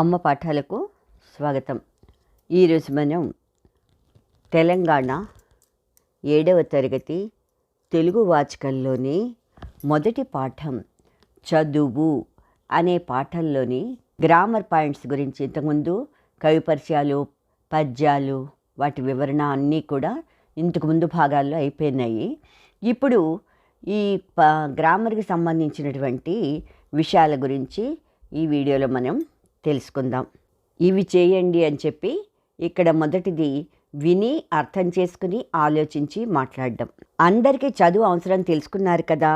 అమ్మ పాఠాలకు స్వాగతం. ఈరోజు మనం తెలంగాణ 7వ తరగతి తెలుగు వాచకంలోని మొదటి పాఠం చదువు అనే పాఠంలోని గ్రామర్ పాయింట్స్ గురించి ఇంతకుముందు కవి పరిచయాలు, పద్యాలు, వాటి వివరణ అన్నీ కూడా ఇంతకుముందు భాగాల్లో అయిపోయినాయి. ఇప్పుడు ఈ గ్రామర్కి సంబంధించినటువంటి విషయాల గురించి ఈ వీడియోలో మనం తెలుసుకుందాం. ఇవి చేయండి అని చెప్పి ఇక్కడ మొదటిది విని అర్థం చేసుకుని ఆలోచించి మాట్లాడడం. అందరికీ చదువు అవసరం తెలుసుకున్నారు కదా.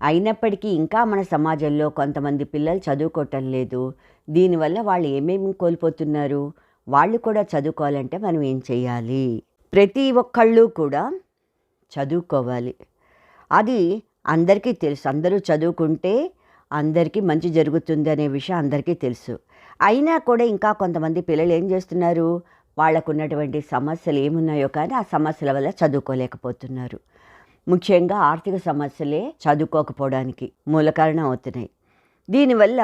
అయినప్పటికీ ఇంకా మన సమాజంలో కొంతమంది పిల్లలు చదువుకోవటం లేదు. దీనివల్ల వాళ్ళు ఏమేమి కోల్పోతున్నారు? వాళ్ళు కూడా చదువుకోవాలంటే మనం ఏం చేయాలి? ప్రతి ఒక్కళ్ళు కూడా చదువుకోవాలి. అది అందరికీ తెలుసు. అందరూ చదువుకుంటే అందరికీ మంచి జరుగుతుంది అనే విషయం అందరికీ తెలుసు. అయినా కూడా ఇంకా కొంతమంది పిల్లలు ఏం చేస్తున్నారు? వాళ్ళకు ఉన్నటువంటి సమస్యలు ఏమున్నాయో కానీ ఆ సమస్యల వల్ల చదువుకోలేకపోతున్నారు. ముఖ్యంగా ఆర్థిక సమస్యలే చదువుకోకపోవడానికి మూల కారణం అవుతున్నాయి. దీనివల్ల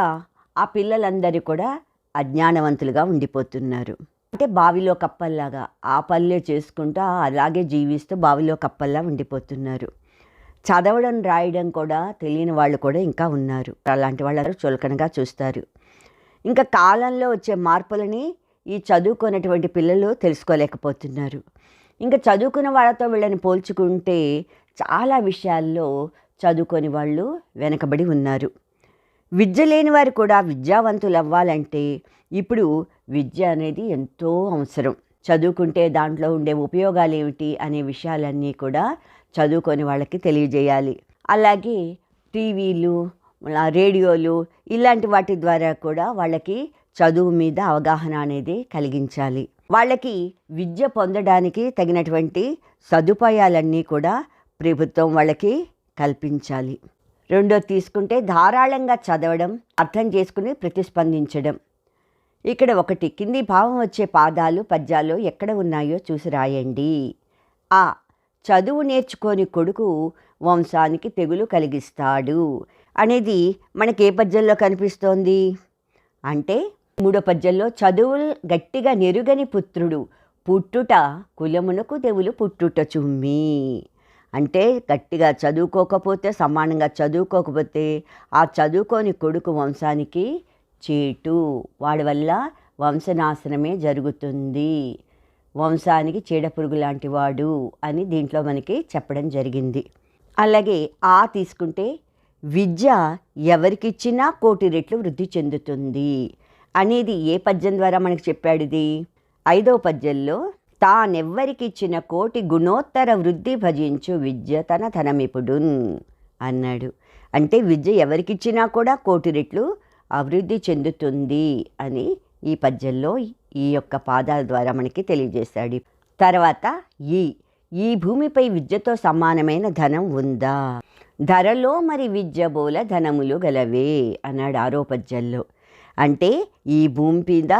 ఆ పిల్లలందరూ కూడా అజ్ఞానవంతులుగా ఉండిపోతున్నారు. అంటే బావిలో కప్పల్లాగా ఆ పనులే చేసుకుంటూ అలాగే జీవిస్తూ బావిలో కప్పల్లా ఉండిపోతున్నారు. చదవడం రాయడం కూడా తెలియని వాళ్ళు కూడా ఇంకా ఉన్నారు. అలాంటి వాళ్ళు చులకనగా చూస్తారు. ఇంకా కాలంలో వచ్చే మార్పులని ఈ చదువుకున్నటువంటి పిల్లలు తెలుసుకోలేకపోతున్నారు. ఇంకా చదువుకున్న వాళ్ళతో వీళ్ళని పోల్చుకుంటే చాలా విషయాల్లో చదువుకొని వాళ్ళు వెనకబడి ఉన్నారు. విద్య లేని వారు కూడా విద్యావంతులు అవ్వాలంటే ఇప్పుడు విద్య అనేది ఎంతో అవసరం. చదువుకుంటే దాంట్లో ఉండే ఉపయోగాలు ఏమిటి అనే విషయాలన్నీ కూడా చదువుకొని వాళ్ళకి తెలియజేయాలి. అలాగే టీవీలు, రేడియోలు ఇలాంటి వాటి ద్వారా కూడా వాళ్ళకి చదువు మీద అవగాహన అనేది కలిగించాలి. వాళ్ళకి విద్య పొందడానికి తగినటువంటి సదుపాయాలన్నీ కూడా ప్రభుత్వం వాళ్ళకి కల్పించాలి. రెండోది తీసుకుంటే ధారాళంగా చదవడం, అర్థం చేసుకుని ప్రతిస్పందించడం. ఇక్కడ ఒకటి కింది భావం వచ్చే పాదాలు పద్యాలు ఎక్కడ ఉన్నాయో చూసి రాయండి. ఆ చదువు నేర్చుకొని కొడుకు వంశానికి తెగులు కలిగిస్తాడు అనేది మనకి ఏ పద్యంలో కనిపిస్తోంది అంటే 3వ పద్యంలో చదువులు గట్టిగా నెరుగని పుత్రుడు పుట్టుట కులమునకు తెగులు పుట్టుట చుమ్మి. అంటే గట్టిగా చదువుకోకపోతే, సమానంగా చదువుకోకపోతే ఆ చదువుకోని కొడుకు వంశానికి చీటు, వాడి వల్ల వంశనాశనమే జరుగుతుంది, వంశానికి చీడపురుగు లాంటి వాడు అని దీంట్లో మనకి చెప్పడం జరిగింది. అలాగే ఆ తీసుకుంటే విద్య ఎవరికిచ్చినా 1,000,000 రెట్లు వృద్ధి చెందుతుంది అనేది ఏ పద్యం ద్వారా మనకి చెప్పాడు? ఇది 5వ పద్యంలో తానెవ్వరికిచ్చిన 1,000,000 గుణోత్తర వృద్ధి భజించు విద్య తన ధనమిపుడున్ అన్నాడు. అంటే విద్య ఎవరికిచ్చినా కూడా 1,000,000 రెట్లు అభివృద్ధి చెందుతుంది అని ఈ పద్యంలో ఈ యొక్క పాదాల ద్వారా మనకి తెలియజేశాడు. తర్వాత ఈ భూమిపై విద్యతో సమానమైన ధనం ఉందా? ధరలో మరి విద్య బోల ధనములు గలవే అన్నాడు 6వ పద్యంలో. అంటే ఈ భూమి మీద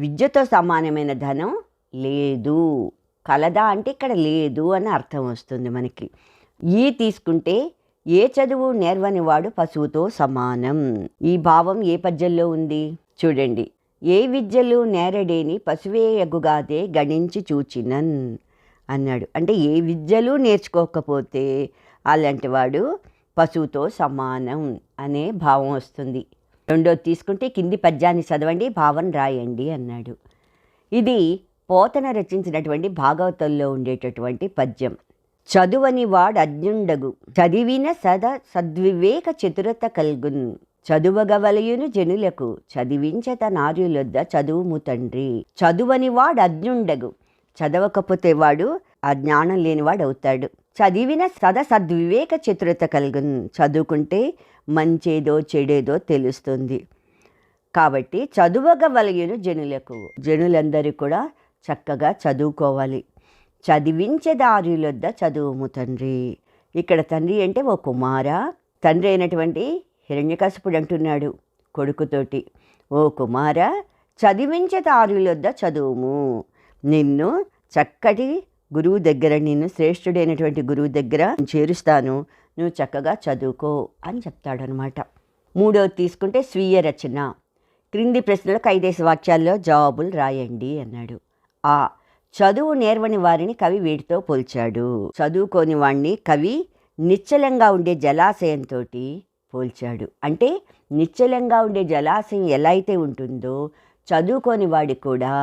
విద్యతో సమానమైన ధనం లేదు. కలదా అంటే ఇక్కడ లేదు అని అర్థం వస్తుంది మనకి. తీసుకుంటే ఏ చదువు నేర్వని వాడు పశువుతో సమానం. ఈ భావం ఏ పద్యంలో ఉంది చూడండి. ఏ విద్యలు నేరడేని పశువే ఎగుగాదే గణించి చూచినన్ అన్నాడు. అంటే ఏ విద్యలు నేర్చుకోకపోతే అలాంటి వాడు పశువుతో సమానం అనే భావం వస్తుంది. రెండోది తీసుకుంటే కింది పద్యాన్ని చదవండి, భావం రాయండి అన్నాడు. ఇది పోతన రచించినటువంటి భాగవతంలో ఉండేటటువంటి పద్యం. చదువని వాడు అజ్ఞుండగు చదివిన సద్వివేక చతురత కల్గున్ చదువగవలయును జనులకు చదివించత నార్యులొద్ద చదువుము తండ్రి. చదువని వాడు అజ్ఞుండగు, చదవకపోతే వాడు అజ్ఞానం లేనివాడు అవుతాడు. చదివిన సద్వివేక చతురత కల్గున్, చదువుకుంటే మంచేదో చెడేదో తెలుస్తుంది. కాబట్టి చదువగవలయును జనులకు, జనులందరూ కూడా చక్కగా చదువుకోవాలి. చదివించదారులొద్ద చదువుము తండ్రి. ఇక్కడ తండ్రి అంటే ఓ కుమారా. తండ్రి అయినటువంటి హిరణ్యకశిపుడు అంటున్నాడు కొడుకుతోటి, ఓ కుమారా చదివించదారులొద్ద చదువుము. నిన్ను చక్కటి గురువు దగ్గర, నిన్ను శ్రేష్ఠుడైనటువంటి గురువు దగ్గర చేరుస్తాను, నువ్వు చక్కగా చదువుకో అని చెప్తాడనమాట. 3వది తీసుకుంటే స్వీయ రచన. క్రింది ప్రశ్నలకు 5 వాక్యాల్లో జవాబులు రాయండి అన్నాడు. ఆ, చదువు నేర్వని వారిని కవి వీటితో పోల్చాడు. చదువుకోని వాణ్ణి కవి నిశ్చలంగా ఉండే జలాశయంతో పోల్చాడు. అంటే నిశ్చలంగా ఉండే జలాశయం ఎలా అయితే ఉంటుందో చదువుకోని వాడికి కూడా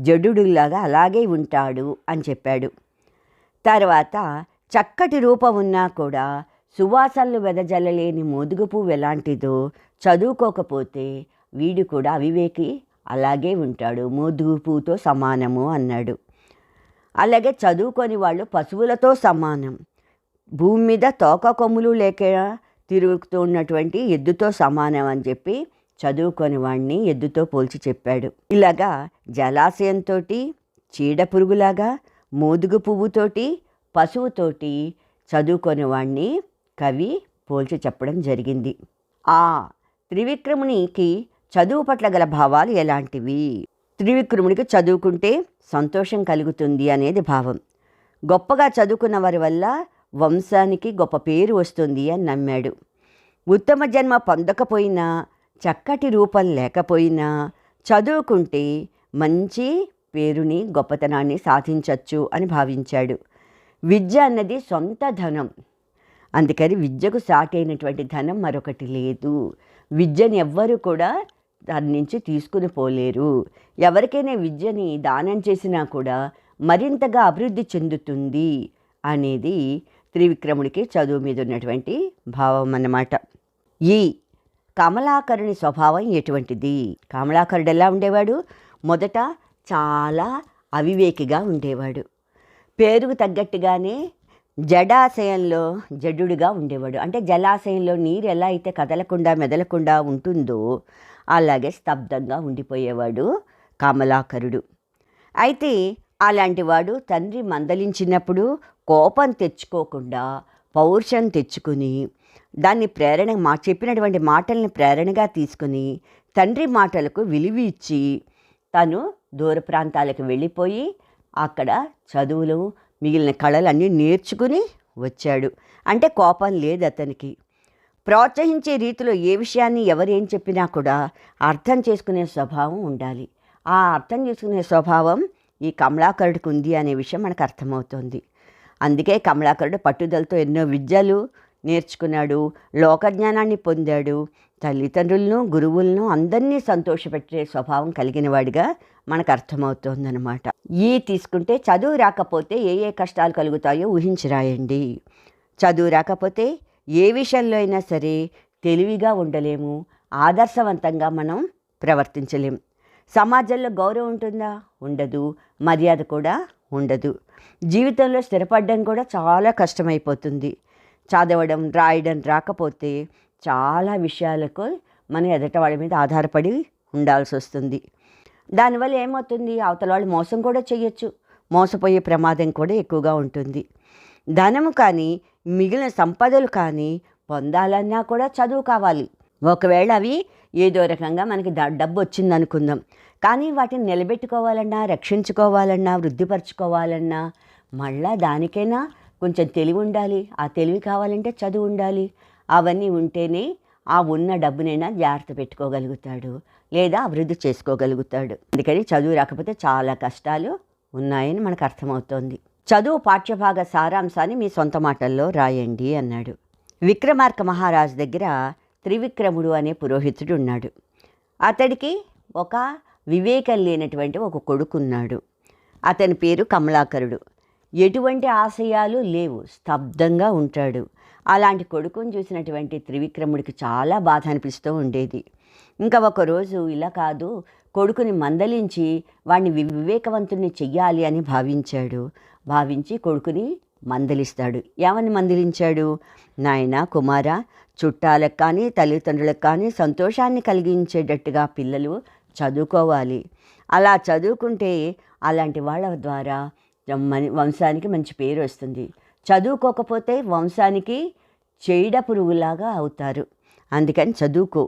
జడులాగా అలాగే ఉంటాడు అని చెప్పాడు. తర్వాత చక్కటి రూపం ఉన్నా కూడా సువాసనలు వెదజల్లలేని మోదుగు పువ్వు ఎలాంటిదో చదువుకోకపోతే వీడు కూడా అవివేకి అలాగే ఉంటాడు, మోదుగు పువ్వుతో సమానము అన్నాడు. అలాగే చదువుకొని వాళ్ళు పశువులతో సమానం, భూమి మీద తోక కొమ్ములు లేక తిరుగుతూ ఉన్నటువంటి ఎద్దుతో సమానం అని చెప్పి చదువుకొని వాడిని ఎద్దుతో పోల్చి చెప్పాడు. ఇలాగా జలాశయంతో చీడ పురుగులాగా, మోదుగు పువ్వుతోటి, పశువుతోటి చదువుకొని వాడిని కవి పోల్చి చెప్పడం జరిగింది. ఆ త్రివిక్రమునికి చదువు పట్ల గల భావాలు ఎలాంటివి? త్రివిక్రమునికి చదువుకుంటే సంతోషం కలుగుతుంది అనేది భావం. గొప్పగా చదువుకున్న వారి వల్ల వంశానికి గొప్ప పేరు వస్తుంది అని నమ్మాడు. ఉత్తమ జన్మ పొందకపోయినా, చక్కటి రూపం లేకపోయినా చదువుకుంటే మంచి పేరుని, గొప్పతనాన్ని సాధించవచ్చు అని భావించాడు. విద్య అన్నది సొంత ధనం, అందుకని విద్యకు సాటి అయినటువంటి ధనం మరొకటి లేదు. విద్యని ఎవ్వరూ కూడా దాని నుంచి తీసుకుని పోలేరు. ఎవరికైనా విద్యని దానం చేసినా కూడా మరింతగా అభివృద్ధి చెందుతుంది అనేది త్రివిక్రముడికి చదువు మీద ఉన్నటువంటి భావం అన్నమాట. ఈ కమలాకరుని స్వభావం ఎటువంటిది? కమలాకరుడు ఎలా ఉండేవాడు? మొదట చాలా అవివేకిగా ఉండేవాడు. పేరుకు తగ్గట్టుగానే జడాశయంలో జడుగా ఉండేవాడు. అంటే జలాశయంలో నీరు ఎలా అయితే కదలకుండా మెదలకుండా ఉంటుందో అలాగే స్తబ్దంగా ఉండిపోయేవాడు కమలాకరుడు. అయితే అలాంటి వాడు తండ్రి మందలించినప్పుడు కోపం తెచ్చుకోకుండా పౌరుషం తెచ్చుకుని దాన్ని చెప్పినటువంటి మాటల్ని ప్రేరణగా తీసుకుని తండ్రి మాటలకు విలువ ఇచ్చి తను దూర ప్రాంతాలకు వెళ్ళిపోయి అక్కడ చదువులు మిగిలిన కళలన్నీ నేర్చుకుని వచ్చాడు. అంటే కోపం లేదు అతనికి. ప్రోత్సహించే రీతిలో ఏ విషయాన్ని ఎవరేం చెప్పినా కూడా అర్థం చేసుకునే స్వభావం ఉండాలి. ఆ అర్థం చేసుకునే స్వభావం ఈ కమలాకరుడికి ఉంది అనే విషయం మనకు అర్థమవుతుంది. అందుకే కమలాకరుడు పట్టుదలతో ఎన్నో విద్యలు నేర్చుకున్నాడు, లోకజ్ఞానాన్ని పొందాడు, తల్లిదండ్రులను, గురువులను అందరినీ సంతోషపెట్టే స్వభావం కలిగిన వాడిగా మనకు అర్థమవుతోందనమాట. ఈ తీసుకుంటే చదువు రాకపోతే ఏ కష్టాలు కలుగుతాయో ఊహించి రాయండి. చదువు రాకపోతే ఏ విషయంలో అయినా సరే తెలివిగా ఉండలేము, ఆదర్శవంతంగా మనం ప్రవర్తించలేము. సమాజంలో గౌరవం ఉంటుందా? ఉండదు. మర్యాద కూడా ఉండదు. జీవితంలో స్థిరపడడం కూడా చాలా కష్టమైపోతుంది. చదవడం, రాయడం రాకపోతే చాలా విషయాలకు మనం ఎదుట వాళ్ళ మీద ఆధారపడి ఉండాల్సి వస్తుంది. దానివల్ల ఏమవుతుంది? అవతల వాళ్ళు మోసం కూడా చేయొచ్చు, మోసపోయే ప్రమాదం కూడా ఎక్కువగా ఉంటుంది. ధనము కానీ మిగిలిన సంపదలు కానీ పొందాలన్నా కూడా చదువు కావాలి. ఒకవేళ అవి ఏదో రకంగా మనకి డబ్బు వచ్చిందనుకుందాం, కానీ వాటిని నిలబెట్టుకోవాలన్నా, రక్షించుకోవాలన్నా, వృద్ధిపరచుకోవాలన్నా మళ్ళా దానికైనా కొంచెం తెలివి ఉండాలి. ఆ తెలివి కావాలంటే చదువు ఉండాలి. అవన్నీ ఉంటేనే ఆ ఉన్న డబ్బునైనా జాగ్రత్త పెట్టుకోగలుగుతాడు, లేదా అభివృద్ధి చేసుకోగలుగుతాడు. అందుకని చదువు రాకపోతే చాలా కష్టాలు ఉన్నాయని మనకు అర్థమవుతోంది. చదువు పాఠ్యభాగ సారాంశాన్ని మీ సొంత మాటల్లో రాయండి అన్నాడు. విక్రమార్క మహారాజు దగ్గర త్రివిక్రముడు అనే పురోహితుడు ఉన్నాడు. అతడికి ఒక వివేకం లేనటువంటి ఒక కొడుకున్నాడు. అతని పేరు కమలాకరుడు. ఎటువంటి ఆశయాలు లేవు, స్తబ్దంగా ఉంటాడు. అలాంటి కొడుకుని చూసినటువంటి త్రివిక్రముడికి చాలా బాధ అనిపిస్తూ ఉండేది. ఇంకా ఒకరోజు ఇలా కాదు, కొడుకుని మందలించి వాడిని వివేకవంతుని చెయ్యాలి అని భావించి కొడుకుని మందలిస్తాడు. ఏమని మందలించాడు? నాయనా, కుమార, చుట్టాలకు కానీ తల్లిదండ్రులకు కానీ సంతోషాన్ని కలిగించేటట్టుగా పిల్లలు చదువుకోవాలి. అలా చదువుకుంటే అలాంటి వాళ్ళ ద్వారా వంశానికి మంచి పేరు వస్తుంది. చదువుకోకపోతే వంశానికి చీడ పురుగులాగా అవుతారు. అందుకని చదువుకో.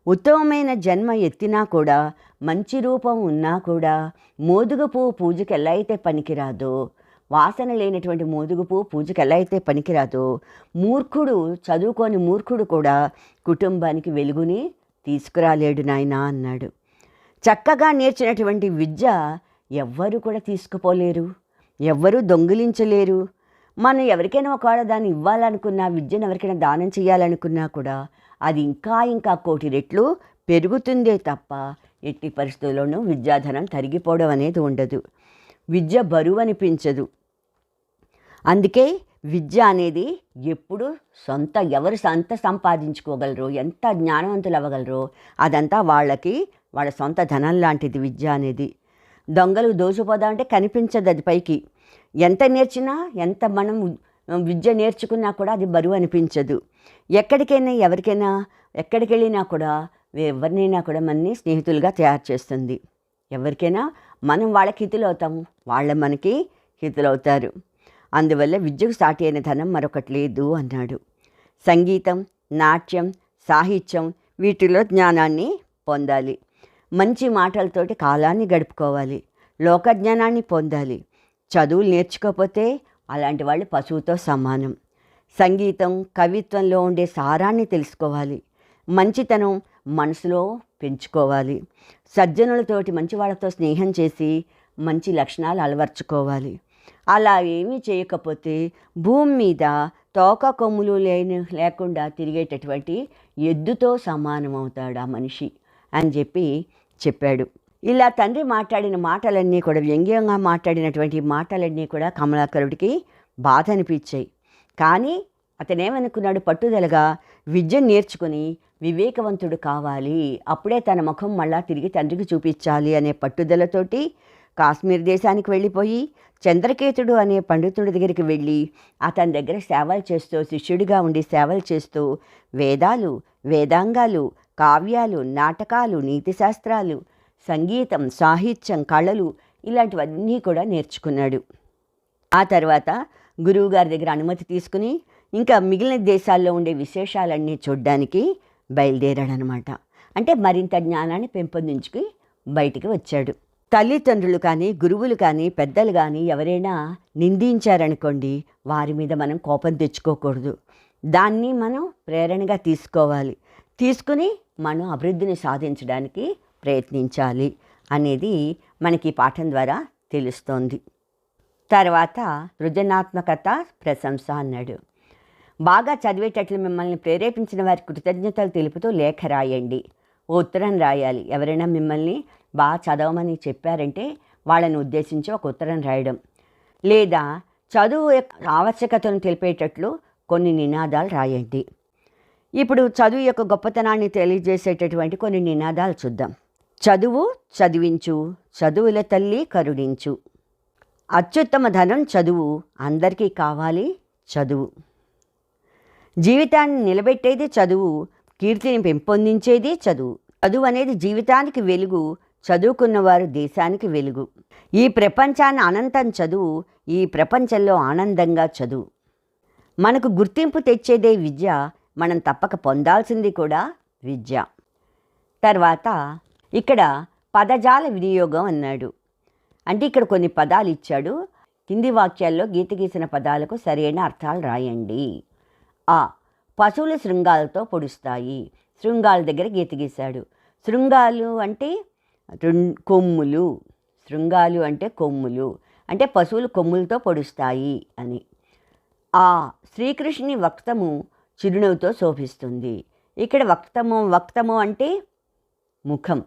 ఉత్తమమైన జన్మ ఎత్తినా కూడా, మంచి రూపం ఉన్నా కూడా, మోదుగు పువ్వు పూజకి ఎలా అయితే పనికిరాదో, వాసన లేనటువంటి మోదుగు పువ్వు పూజకి ఎలా అయితే పనికిరాదో, చదువుకోని మూర్ఖుడు కూడా కుటుంబానికి వెలుగుని తీసుకురాలేడు నాయనా అన్నాడు. చక్కగా నేర్చినటువంటి విద్య ఎవ్వరు కూడా తీసుకుపోలేరు, ఎవ్వరూ దొంగిలించలేరు. మనం ఎవరికైనా ఒకవేళ దాన్ని ఇవ్వాలనుకున్నా, విద్యను ఎవరికైనా దానం చేయాలనుకున్నా కూడా అది ఇంకా ఇంకా కోటి రెట్లు పెరుగుతుందే తప్ప ఎట్టి పరిస్థితుల్లోనూ విద్యాధనం తరిగిపోవడం అనేది ఉండదు. విద్య బరువు అనిపించదు. అందుకే విద్య అనేది ఎప్పుడు ఎవరు సొంత సంపాదించుకోగలరో, ఎంత జ్ఞానవంతులు అవ్వగలరో అదంతా వాళ్ళ సొంత ధనం లాంటిది విద్య అనేది. దొంగలు దోచుపోదామంటే కనిపించదు అది పైకి. ఎంత నేర్చినా, ఎంత మనం విద్య నేర్చుకున్నా కూడా అది బరువు అనిపించదు. ఎక్కడికి వెళ్ళినా కూడా ఎవరినైనా కూడా మనని స్నేహితులుగా తయారు చేస్తుంది. ఎవరికైనా మనం వాళ్ళకి హితులవుతాము, వాళ్ళ మనకి హితులవుతారు. అందువల్ల విద్యకు సాటి అయిన ధనం మరొకటి లేదు అన్నాడు. సంగీతం, నాట్యం, సాహిత్యం వీటిలో జ్ఞానాన్ని పొందాలి. మంచి మాటలతోటి కాలాన్ని గడుపుకోవాలి. లోకజ్ఞానాన్ని పొందాలి. చదువులు నేర్చుకోకపోతే అలాంటి వాళ్ళు పశువుతో సమానం. సంగీతం, కవిత్వంలో ఉండే సారాన్ని తెలుసుకోవాలి. మంచితనం మనసులో పెంచుకోవాలి. సజ్జనులతోటి మంచి వాళ్ళతో స్నేహం చేసి మంచి లక్షణాలు అలవర్చుకోవాలి. అలా ఏమీ చేయకపోతే భూమి మీద తోక కొమ్ములు లేకుండా తిరిగేటటువంటి ఎద్దుతో సమానం అవుతాడు ఆ మనిషి అని చెప్పాడు. ఇలా తండ్రి మాట్లాడిన మాటలన్నీ కూడా, వ్యంగ్యంగా మాట్లాడినటువంటి మాటలన్నీ కూడా కమలాకరుడికి బాధ అనిపించాయి. కానీ అతనేమనుకున్నాడు, పట్టుదలగా విద్య నేర్చుకుని వివేకవంతుడు కావాలి, అప్పుడే తన ముఖం మళ్ళా తిరిగి తండ్రికి చూపించాలి అనే పట్టుదలతోటి కాశ్మీర్ దేశానికి వెళ్ళిపోయి చంద్రకేతుడు అనే పండితుడి దగ్గరికి వెళ్ళి అతని దగ్గర సేవలు చేస్తూ, శిష్యుడిగా ఉండి సేవలు చేస్తూ వేదాలు, వేదాంగాలు, కావ్యాలు, నాటకాలు, నీతిశాస్త్రాలు, సంగీతం, సాహిత్యం, కళలు ఇలాంటివన్నీ కూడా నేర్చుకున్నాడు. ఆ తర్వాత గురువుగారి దగ్గర అనుమతి తీసుకుని ఇంకా మిగిలిన దేశాల్లో ఉండే విశేషాలన్నీ చూడ్డానికి బయలుదేరాడనమాట. అంటే మరింత జ్ఞానాన్ని పెంపొందించుకుని బయటికి వచ్చాడు. తల్లిదండ్రులు కానీ, గురువులు కానీ, పెద్దలు కానీ ఎవరైనా నిందించారనుకోండి, వారి మీద మనం కోపం తెచ్చుకోకూడదు. దాన్ని మనం ప్రేరణగా తీసుకోవాలి. తీసుకుని మనం అభివృద్ధిని సాధించడానికి ప్రయత్నించాలి అనేది మనకి ఈ పాఠం ద్వారా తెలుస్తోంది. తర్వాత సృజనాత్మకత, ప్రశంస అన్నాడు. బాగా చదివేటట్లు మిమ్మల్ని ప్రేరేపించిన వారి కృతజ్ఞతలు తెలుపుతూ లేఖ రాయండి. ఓ ఉత్తరం రాయాలి. ఎవరైనా మిమ్మల్ని బాగా చదవమని చెప్పారంటే వాళ్ళని ఉద్దేశించి ఒక ఉత్తరం రాయడం, లేదా చదువు యొక్క ఆవశ్యకతను తెలిపేటట్లు కొన్ని నినాదాలు రాయండి. ఇప్పుడు చదువు యొక్క గొప్పతనాన్ని తెలియజేసేటటువంటి కొన్ని నినాదాలు చూద్దాం. చదువు చదివించు, చదువుల తల్లి కరుణించు. అత్యుత్తమ ధనం చదువు, అందరికీ కావాలి చదువు. జీవితాన్ని నిలబెట్టేది చదువు, కీర్తిని పెంపొందించేది చదువు. చదువు అనేది జీవితానికి వెలుగు, చదువుకున్నవారు దేశానికి వెలుగు. ఈ ప్రపంచాన్ని అనంతం చదువు, ఈ ప్రపంచంలో ఆనందంగా చదువు. మనకు గుర్తింపు తెచ్చేదే విద్య, మనం తప్పక పొందాల్సింది కూడా విద్య. తర్వాత ఇక్కడ పదజాల వినియోగం అన్నాడు. అంటే ఇక్కడ కొన్ని పదాలు ఇచ్చాడు. కింది వాక్యాల్లో గీత గీసిన పదాలకు సరైన అర్థాలు రాయండి. పశువులు శృంగాలతో పొడుస్తాయి. శృంగాల దగ్గర గీత గీశాడు. శృంగాలు అంటే కొమ్ములు. శృంగాలు అంటే కొమ్ములు, అంటే పశువులు కొమ్ములతో పొడుస్తాయి అని. శ్రీకృష్ణుని వక్తము చిరునవ్వుతో శోభిస్తుంది. ఇక్కడ వక్తము అంటే ముఖం.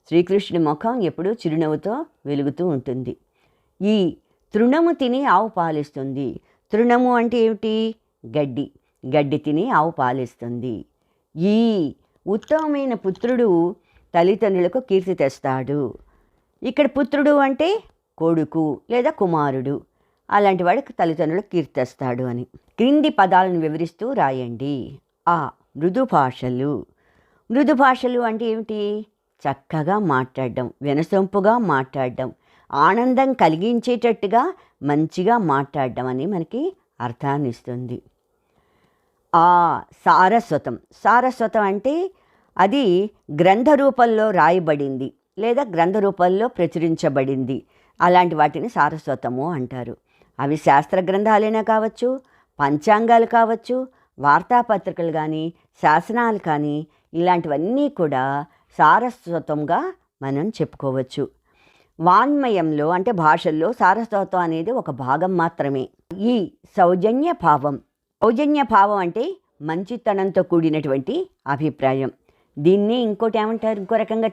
శ్రీకృష్ణుని ముఖం ఎప్పుడూ చిరునవ్వుతో వెలుగుతూ ఉంటుంది. ఈ తృణము తిని ఆవు పాలిస్తుంది. తృణము అంటే ఏమిటి? గడ్డి. గడ్డి తిని ఆవు పాలిస్తుంది. ఈ ఉత్తమమైన పుత్రుడు తల్లిదండ్రులకు కీర్తి తెస్తాడు. ఇక్కడ పుత్రుడు అంటే కొడుకు లేదా కుమారుడు. అలాంటి వాడికి తల్లిదండ్రులకు కీర్తి తెస్తాడు అని. క్రింది పదాలను వివరిస్తూ రాయండి. మృదు భాషలు. మృదు భాషలు అంటే ఏమిటి? చక్కగా మాట్లాడడం, వినసొంపుగా మాట్లాడడం, ఆనందం కలిగించేటట్టుగా మంచిగా మాట్లాడడం అని మనకి అర్థాన్ని ఇస్తుంది. సారస్వతం. సారస్వతం అంటే అది గ్రంథ రూపంలో రాయబడింది లేదా గ్రంథ రూపంలో ప్రచురించబడింది. అలాంటి వాటిని సారస్వతము అంటారు. అవి శాస్త్ర గ్రంథాలైనా కావచ్చు, పంచాంగాలు కావచ్చు, వార్తాపత్రికలు కానీ, శాసనాలు కానీ, ఇలాంటివన్నీ కూడా సారస్వతంగా మనం చెప్పుకోవచ్చు. వాన్మయంలో అంటే భాషల్లో సారస్వతం అనేది ఒక భాగం మాత్రమే. ఈ సౌజన్య భావం అంటే మంచితనంతో కూడినటువంటి అభిప్రాయం. దీన్ని ఇంకోటి ఏమంటారు, ఇంకో రకంగా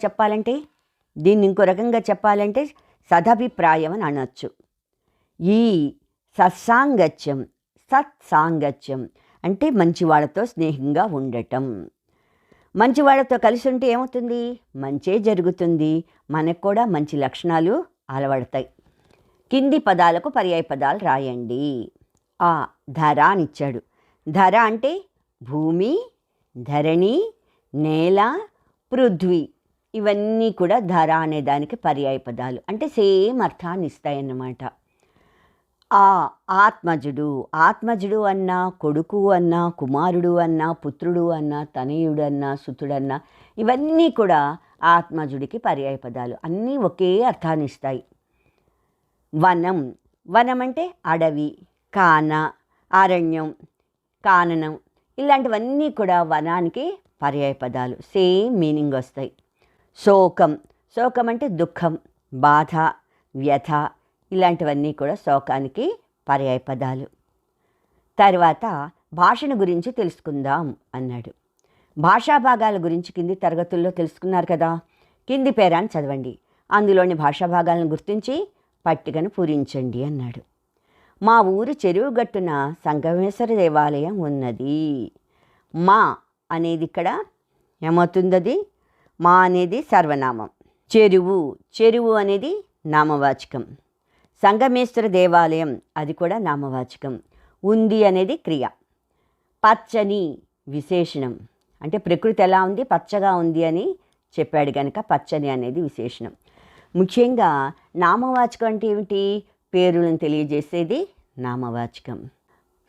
చెప్పాలంటే సదభిప్రాయం అని అనొచ్చు. ఈ సత్సాంగత్యం అంటే మంచి వాళ్ళతో స్నేహంగా ఉండటం. మంచి వాళ్ళతో కలిసి ఉంటే ఏమవుతుంది, మంచే జరుగుతుంది, మనకు కూడా మంచి లక్షణాలు అలవడతాయి. కింది పదాలకు పర్యాయ పదాలు రాయండి. ధర అని ఇచ్చాడు. ధర అంటే భూమి, ధరణి, నేల, పృథ్వీ, ఇవన్నీ కూడా ధర అనే దానికి పర్యాయ పదాలు, అంటే సేమ్ అర్థాన్ని ఇస్తాయన్నమాట. ఆత్మజుడు అన్నా, కొడుకు అన్నా, కుమారుడు అన్నా, పుత్రుడు అన్నా, తనయుడు అన్నా, సుతుడన్నా, ఇవన్నీ కూడా ఆత్మజుడికి పర్యాయ పదాలు. అన్నీ ఒకే అర్థాన్ని ఇస్తాయి. వనం అంటే అడవి, అరణ్యం, కాననం, ఇలాంటివన్నీ కూడా వనానికి పర్యాయ పదాలు, సేమ్ మీనింగ్ వస్తాయి. శోకం అంటే దుఃఖం, బాధ, వ్యథ, ఇలాంటివన్నీ కూడా శోకానికి పర్యాయ పదాలు. తర్వాత భాషను గురించి తెలుసుకుందాం అన్నాడు. భాషా భాగాల గురించి కింది తరగతుల్లో తెలుసుకున్నారు కదా. కింది పేరాన్ని చదవండి, అందులోని భాషా భాగాలను గుర్తించి పట్టికను పూరించండి అన్నాడు. మా ఊరు చెరువు గట్టున సంగమేశ్వర దేవాలయం ఉన్నది. మా అనేది ఇక్కడ ఏమవుతుంది, మా అనేది సర్వనామం. చెరువు అనేది నామవాచకం. సంగమేశ్వర దేవాలయం అది కూడా నామవాచకం. ఉంది అనేది క్రియ. పచ్చని విశేషణం, అంటే ప్రకృతి ఎలా ఉంది, పచ్చగా ఉంది అని చెప్పాడు కనుక పచ్చని అనేది విశేషణం. ముఖ్యంగా నామవాచకం అంటే ఏమిటి, పేరులను తెలియజేసేది నామవాచకం.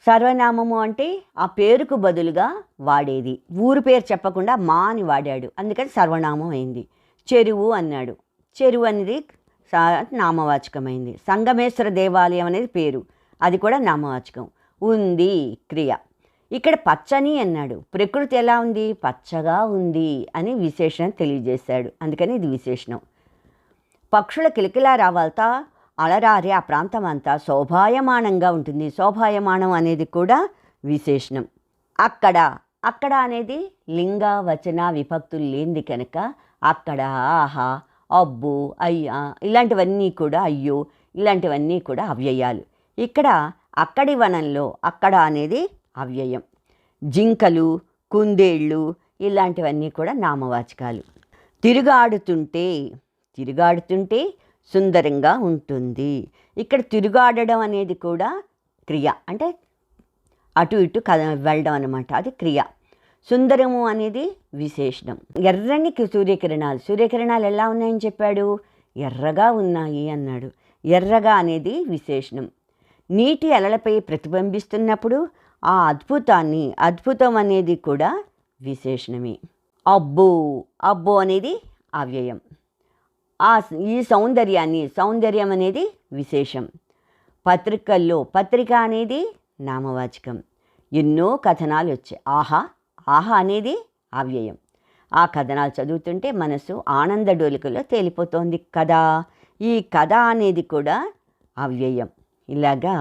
సర్వనామము అంటే ఆ పేరుకు బదులుగా వాడేది. ఊరు పేరు చెప్పకుండా మా అని వాడాడు, అందుకని సర్వనామం అయింది. చెరువు అన్నాడు, చెరువు అనేది నామవాచకమైంది. సంగమేశ్వర దేవాలయం అనేది పేరు, అది కూడా నామవాచకం. ఉంది క్రియ. ఇక్కడ పచ్చని అన్నాడు, ప్రకృతి ఎలా ఉంది, పచ్చగా ఉంది అని విశేషణం తెలియజేశాడు, అందుకని ఇది విశేషణం. పక్షుల కిలకిలా రావాల్తా అలరారే ఆ ప్రాంతం అంతా శోభాయమానంగా ఉంటుంది. శోభాయమానం అనేది కూడా విశేషణం. అక్కడ అనేది లింగ వచన విభక్తులు లేనిది కనుక అక్కడ, ఆహా, అబ్బు, అయ్యా, ఇలాంటివన్నీ కూడా, అయ్యో, ఇలాంటివన్నీ కూడా అవ్యయాలు. ఇక్కడ అక్కడి వనంలో అక్కడ అనేది అవ్యయం. జింకలు, కుందేళ్ళు, ఇలాంటివన్నీ కూడా నామవాచకాలు. తిరుగాడుతుంటే సుందరంగా ఉంటుంది. ఇక్కడ తిరుగాడడం అనేది కూడా క్రియ, అంటే అటు ఇటు వెళ్ళడం అన్నమాట, అది క్రియ. సుందరము అనేది విశేషణం. ఎర్రని సూర్యకిరణాలు ఎలా ఉన్నాయని చెప్పాడు, ఎర్రగా ఉన్నాయి అన్నాడు. ఎర్రగా అనేది విశేషణం. నీటి అలలపై ప్రతిబింబిస్తున్నప్పుడు ఆ అద్భుతం అనేది కూడా విశేషణమే. అబ్బో అనేది అవ్యయం. ఈ సౌందర్యం అనేది విశేషం. పత్రిక అనేది నామవాచకం. ఎన్నో కథనాలు వచ్చాయి. ఆహా అనేది అవ్యయం. ఆ కథనాలు చదువుతుంటే మనసు ఆనంద డోలికలో తేలిపోతోంది కదా. ఈ కథ అనేది కూడా అవ్యయం. ఇలాగా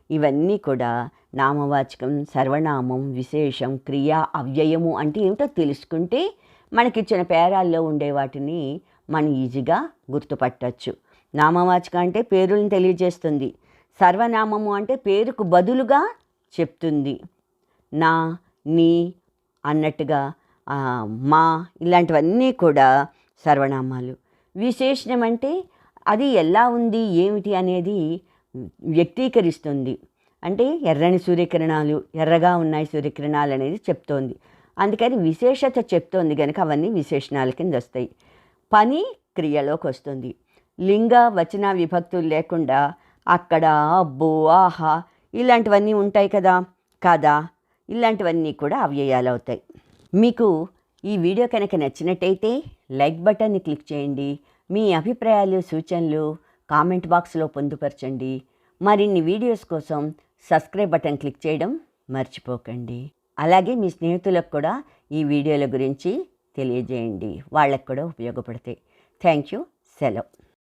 ఇవన్నీ కూడా నామవాచకం, సర్వనామం, విశేషం, క్రియ, అవ్యయము అంటే ఏమిటో తెలుసుకుంటే మనకిచ్చిన పేరాల్లో ఉండే వాటిని మనం ఈజీగా గుర్తుపట్టచ్చు. నామవాచకం అంటే పేరులను తెలియజేస్తుంది. సర్వనామము అంటే పేరుకు బదులుగా చెప్తుంది. నా, నీ అన్నట్టుగా, మా, ఇలాంటివన్నీ కూడా సర్వనామాలు. విశేషణం అంటే అది ఎలా ఉంది, ఏమిటి అనేది వ్యక్తీకరిస్తుంది. అంటే ఎర్రని సూర్యకిరణాలు, ఎర్రగా ఉన్నాయి సూర్యకిరణాలు అనేది చెప్తోంది. అందుకని విశేషత చెప్తోంది కనుక అవన్నీ విశేషణాల కింద వస్తాయి. పని క్రియలోకి వస్తుంది. లింగ వచన విభక్తులు లేకుండా అక్కడ, అబ్బో, ఆహా, ఇలాంటివన్నీ ఉంటాయి కదా, ఇలాంటివన్నీ కూడా అవ్యయాలు అవుతాయి. మీకు ఈ వీడియో కనుక నచ్చినట్టయితే లైక్ బటన్ని క్లిక్ చేయండి. మీ అభిప్రాయాలు, సూచనలు కామెంట్ బాక్స్లో పొందుపరచండి. మరిన్ని వీడియోస్ కోసం సబ్స్క్రైబ్ బటన్ క్లిక్ చేయడం మర్చిపోకండి. అలాగే మీ స్నేహితులకు కూడా ఈ వీడియోల గురించి తెలియజేయండి, వాళ్ళకు కూడా ఉపయోగపడతాయి. Thank you. సెలవు.